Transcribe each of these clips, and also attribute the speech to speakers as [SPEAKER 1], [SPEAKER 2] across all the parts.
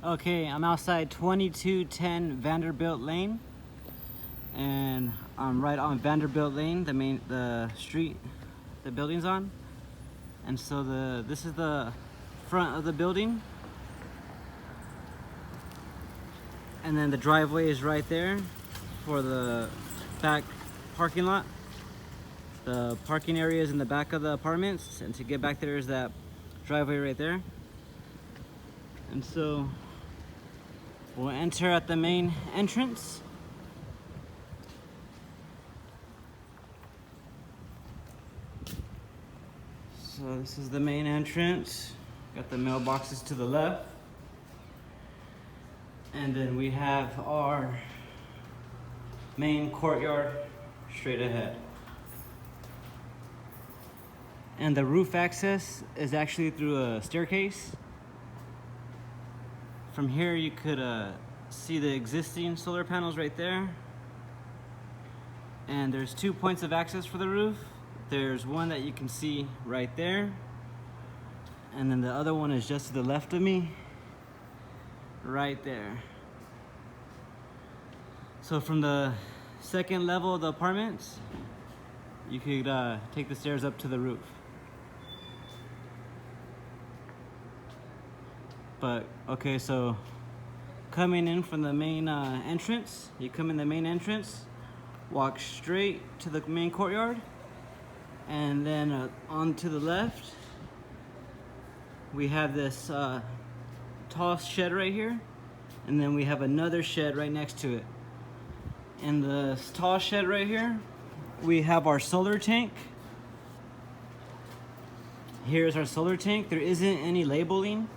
[SPEAKER 1] Okay, I'm outside 2210 Vanderbilt Lane, and I'm right on Vanderbilt Lane, the street the building's on. And so this is the front of the building, and then the driveway is right there for the back parking lot. The parking area is in the back of the apartments, and to get back there is that driveway right there. And so we'll enter at the main entrance. So this is the main entrance. Got the mailboxes to the left. And then we have our main courtyard straight ahead. And the roof access is actually through a staircase. From here you could see the existing solar panels right there. And there's 2 points of access for the roof. There's one that you can see right there. And then the other one is just to the left of me, right there. So from the second level of the apartments, you could take the stairs up to the roof. But okay, so coming in from the main entrance, you come in the main entrance, walk straight to the main courtyard, and then on to the left, we have this tall shed right here, and then we have another shed right next to it. In the tall shed right here, we have our solar tank. Here's our solar tank. There isn't any labeling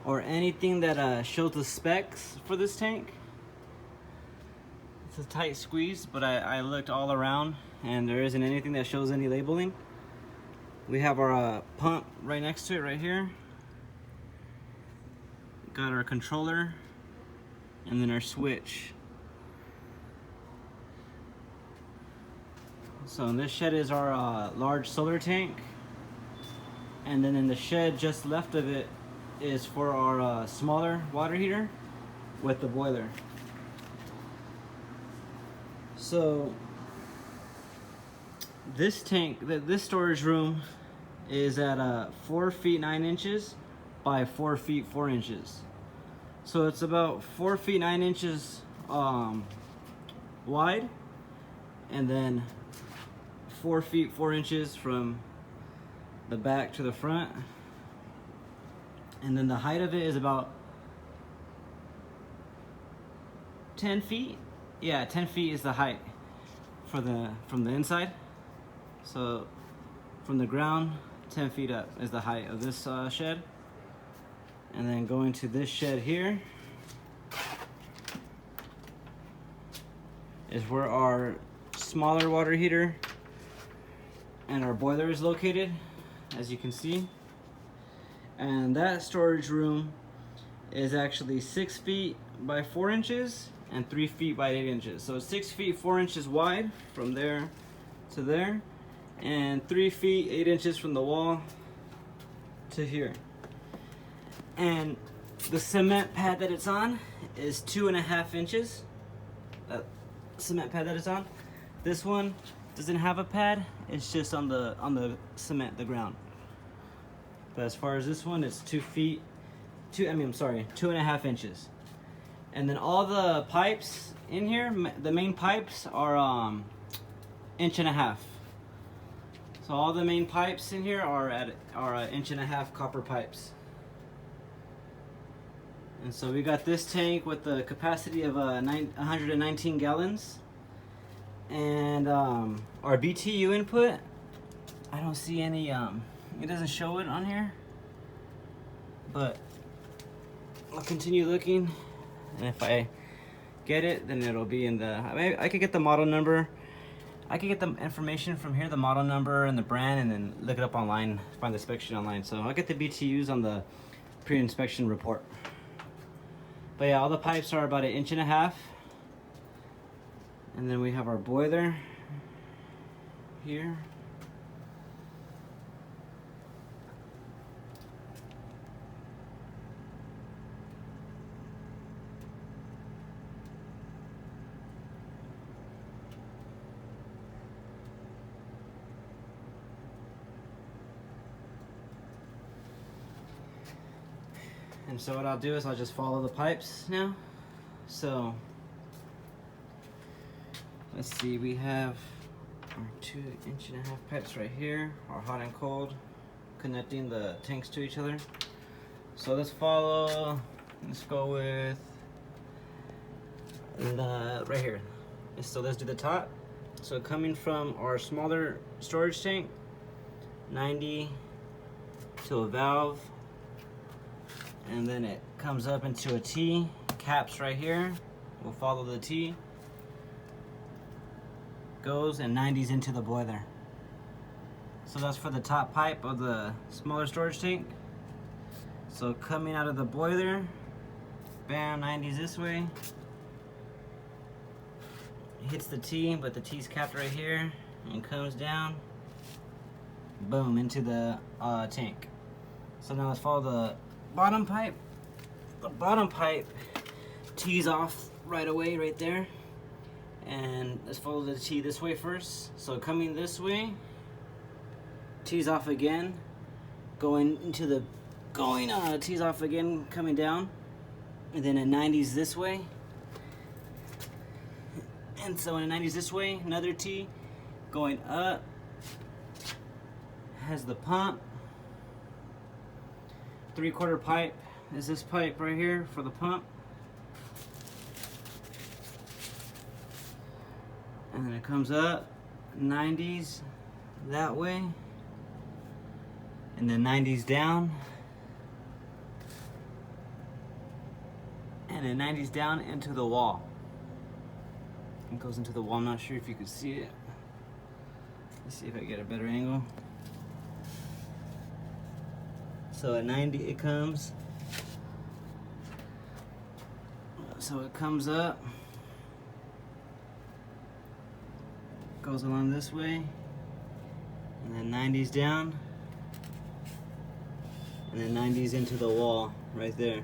[SPEAKER 1] or anything that shows the specs for this tank. It's a tight squeeze, but I looked all around and there isn't anything that shows any labeling. We have our pump right next to it right here. Got our controller and then our switch. So in this shed is our large solar tank, and then in the shed just left of it is for our smaller water heater with the boiler. So this tank, this storage room is at 4 feet 9 inches by 4 feet 4 inches. So it's about 4 feet 9 inches wide, and then 4 feet 4 inches from the back to the front. And then the height of it is about 10 feet. Yeah, 10 feet is the height for from the inside. So from the ground, 10 feet up is the height of this shed. And then going to this shed here is where our smaller water heater and our boiler is located, as you can see. And that storage room is actually 6 feet by 4 inches and 3 feet by 8 inches. So 6 feet 4 inches wide from there to there, and 3 feet 8 inches from the wall to here. And the cement pad that it's on is 2.5 inches. That cement pad that it's on. This one doesn't have a pad. It's just on the cement, the ground. But as far as this one, it's 2.5 inches. And then all the pipes in here, the main pipes are 1.5 inches. So all the main pipes in here are 1.5 inch copper pipes. And so we got this tank with the capacity of 119 gallons. And our BTU input, I don't see any, it doesn't show it on here, but I'll continue looking, and if I get it, then it'll be in the, I could get the model number. I could get the information from here, the model number and the brand, and then look it up online, find the spec sheet online. So I'll get the BTUs on the pre-inspection report. But yeah, all the pipes are about 1.5 inches. And then we have our boiler here. And so what I'll do is I'll just follow the pipes now. So let's see, we have our 2.5 inch pipes right here, our hot and cold, connecting the tanks to each other. So let's go with right here. So let's do the top. So coming from our smaller storage tank, 90 to a valve, and then it comes up into a T, caps right here. We'll follow the T, goes and 90s into the boiler. So that's for the top pipe of the smaller storage tank. So coming out of the boiler, bam, 90s this way. Hits the T, but the T's capped right here and comes down, boom, into the tank. So now let's follow the bottom pipe. The bottom pipe tees off right away right there, and let's follow the T this way first. So coming this way, tees off again, tees off again, coming down, and then a 90s this way. And so in a 90s this way, another T going up, has the pump. 3/4 pipe is this pipe right here for the pump. And then it comes up, 90s that way, and then 90s down, and then 90s down into the wall. It goes into the wall. I'm not sure if you can see it. Let's see if I get a better angle. So at 90 it comes. So it comes up, goes along this way, and then 90s down, and then 90s into the wall right there.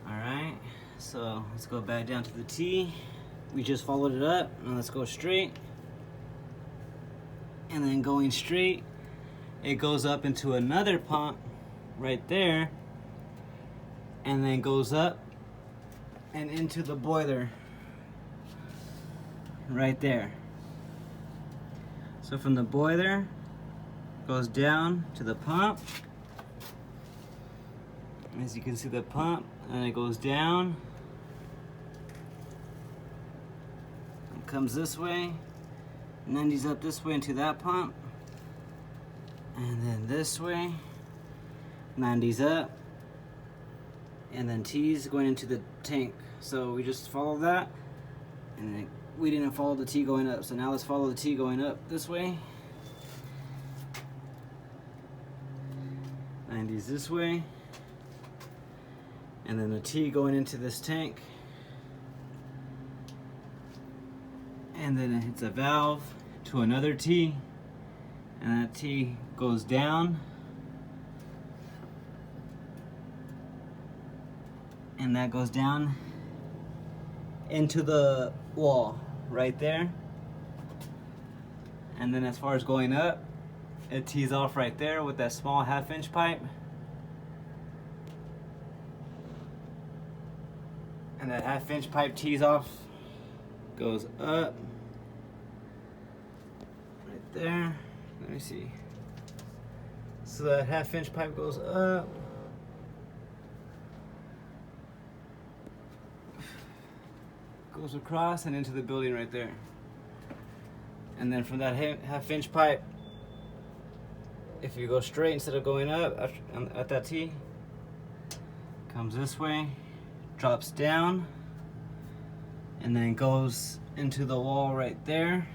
[SPEAKER 1] Alright, so let's go back down to the T. We just followed it up, and let's go straight. And then going straight, it goes up into another pump right there, and then goes up and into the boiler right there. So from the boiler, goes down to the pump. As you can see, the pump, and it goes down and comes this way, 90s up this way into that pump, and then this way, 90s up, and then T's going into the tank. So we just follow that, and then we didn't follow the T going up. So now let's follow the T going up this way, 90s this way, and then the T going into this tank, and then it hits a valve to another T, and that T goes down, and that goes down into the wall right there. And then as far as going up, it tees off right there with that small 1/2 inch pipe. And that 1/2 inch pipe tees off, goes up right there. Let me see. So that 1/2 inch pipe goes up, goes across and into the building right there. And then from that 1/2 inch pipe, if you go straight instead of going up at that T, comes this way, drops down, and then goes into the wall right there,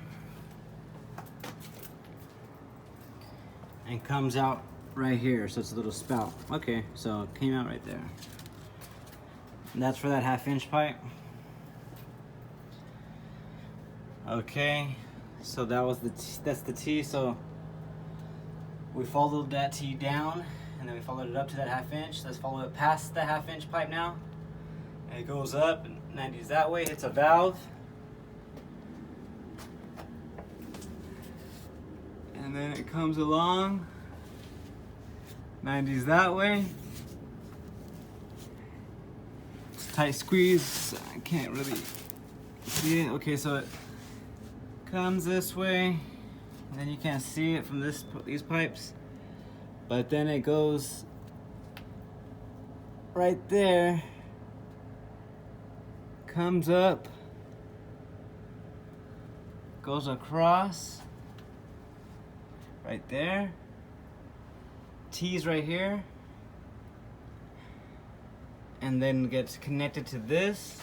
[SPEAKER 1] and comes out right here. So it's a little spout. Okay, so it came out right there. And that's for that 1/2 inch pipe. Okay, so that was that's the T. So we followed that T down, and then we followed it up to that 1/2 inch. Let's follow it past the 1/2 inch pipe now. And it goes up, and 90s that way, hits a valve. And then it comes along 90s that way. It's tight squeeze. I can't really see it. Okay, so it comes this way, and then you can't see it from these pipes, but then it goes right there, comes up, goes across right there, T's right here, and then gets connected to this,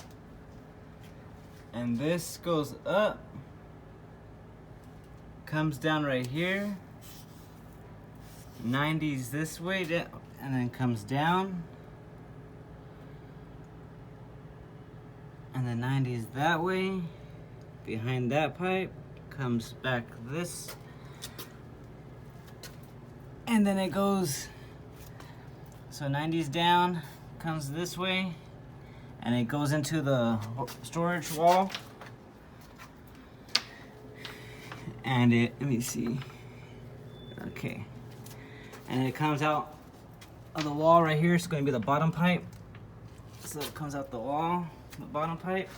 [SPEAKER 1] and this goes up, comes down right here, 90s this way, and then comes down, and the 90s that way, behind that pipe, comes back this, and then it goes, so 90s down, comes this way, and it goes into the storage wall, and let me see, okay, and it comes out of the wall right here. It's going to be the bottom pipe, so it comes out the wall, the bottom pipe,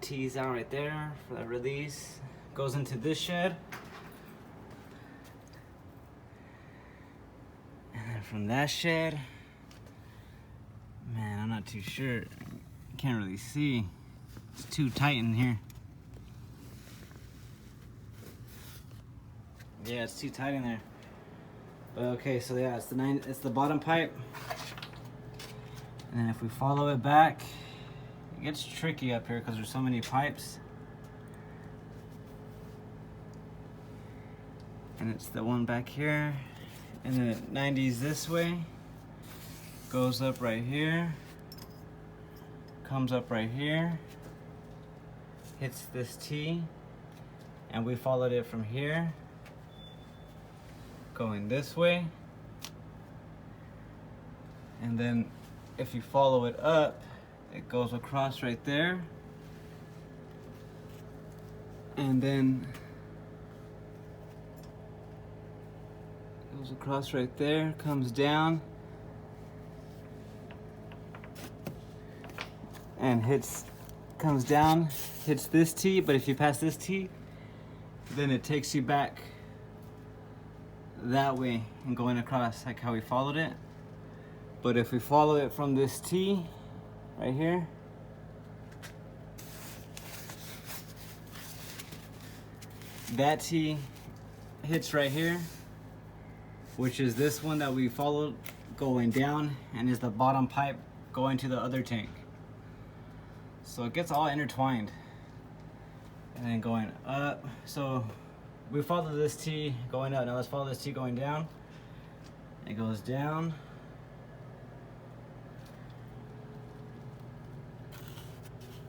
[SPEAKER 1] tees out right there for that release, goes into this shed, and then from that shed, man, I'm not too sure, can't really see, it's too tight in here. Yeah, it's too tight in there. But okay, so yeah, it's the bottom pipe. And then if we follow it back, it gets tricky up here because there's so many pipes. And it's the one back here. And then the 90s this way, goes up right here, comes up right here, hits this T, and we followed it from here, going this way, and then if you follow it up, it goes across right there, and then goes across right there, comes down, and comes down, hits this T, but if you pass this T, then it takes you back that way and going across like how we followed it. But if we follow it from this T right here, that T hits right here, which is this one that we followed going down, and is the bottom pipe going to the other tank. So it gets all intertwined and then going up. So we follow this T going up. Now let's follow this T going down. It goes down.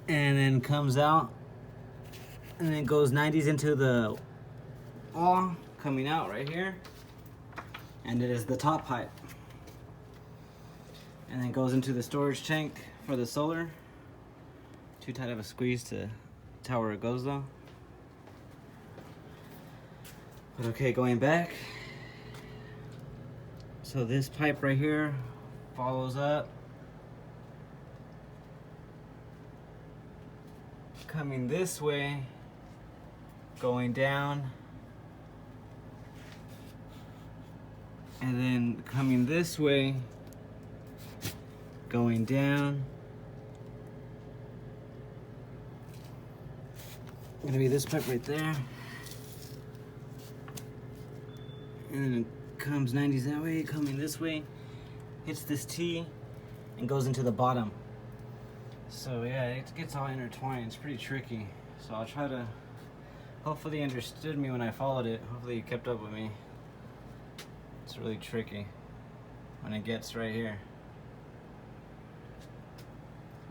[SPEAKER 1] And then comes out. And then goes 90s into the wall, coming out right here. And it is the top pipe. And then goes into the storage tank for the solar. Too tight of a squeeze to tell where it goes though. But okay, going back. So this pipe right here follows up, coming this way, going down, and then coming this way, going down. Gonna be this pipe right there. And then it comes 90s that way, coming this way, hits this T, and goes into the bottom. So yeah, it gets all intertwined. It's pretty tricky. So I'll try to, hopefully you understood me when I followed it. Hopefully you kept up with me. It's really tricky when it gets right here.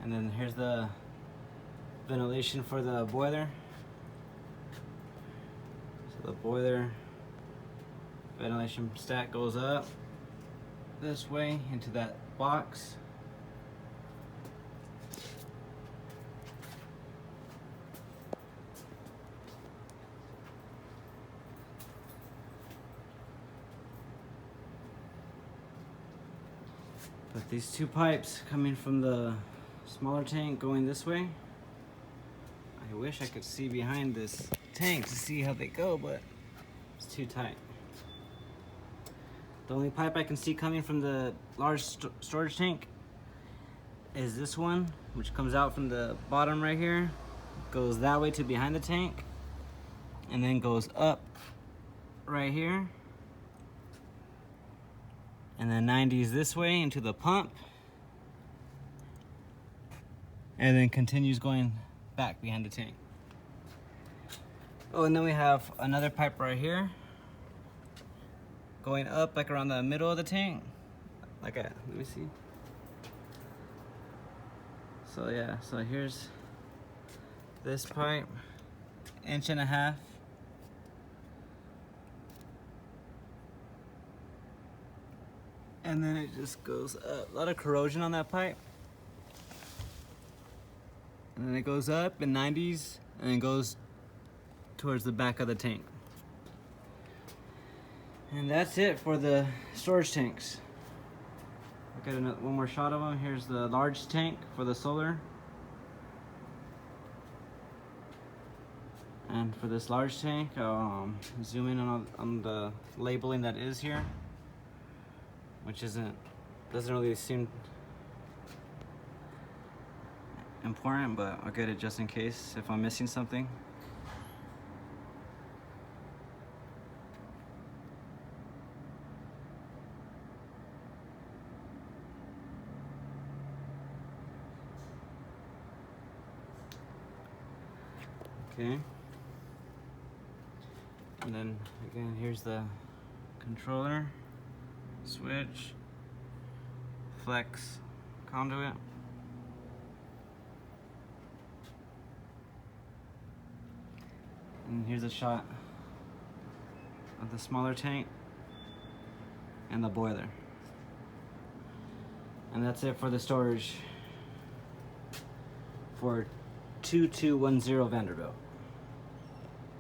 [SPEAKER 1] And then here's the ventilation for the boiler. So the boiler ventilation stack goes up this way into that box. But these two pipes coming from the smaller tank going this way, I wish I could see behind this tank to see how they go, but it's too tight. The only pipe I can see coming from the large storage tank is this one, which comes out from the bottom right here, goes that way to behind the tank, and then goes up right here, and then 90s this way into the pump, and then continues going back behind the tank. Oh, and then we have another pipe right here going up like around the middle of the tank, let me see. So yeah, so here's this pipe, 1.5 inches. And then it just goes up. A lot of corrosion on that pipe. And then it goes up in 90s and then goes towards the back of the tank. And that's it for the storage tanks. I'll get one more shot of them. Here's the large tank for the solar. And for this large tank, I'll zoom in on the labeling that is here, which doesn't really seem important, but I'll get it just in case if I'm missing something. Okay. And then again, here's the controller, switch, flex conduit. And here's a shot of the smaller tank and the boiler. And that's it for the storage for 2210 Vanderbilt.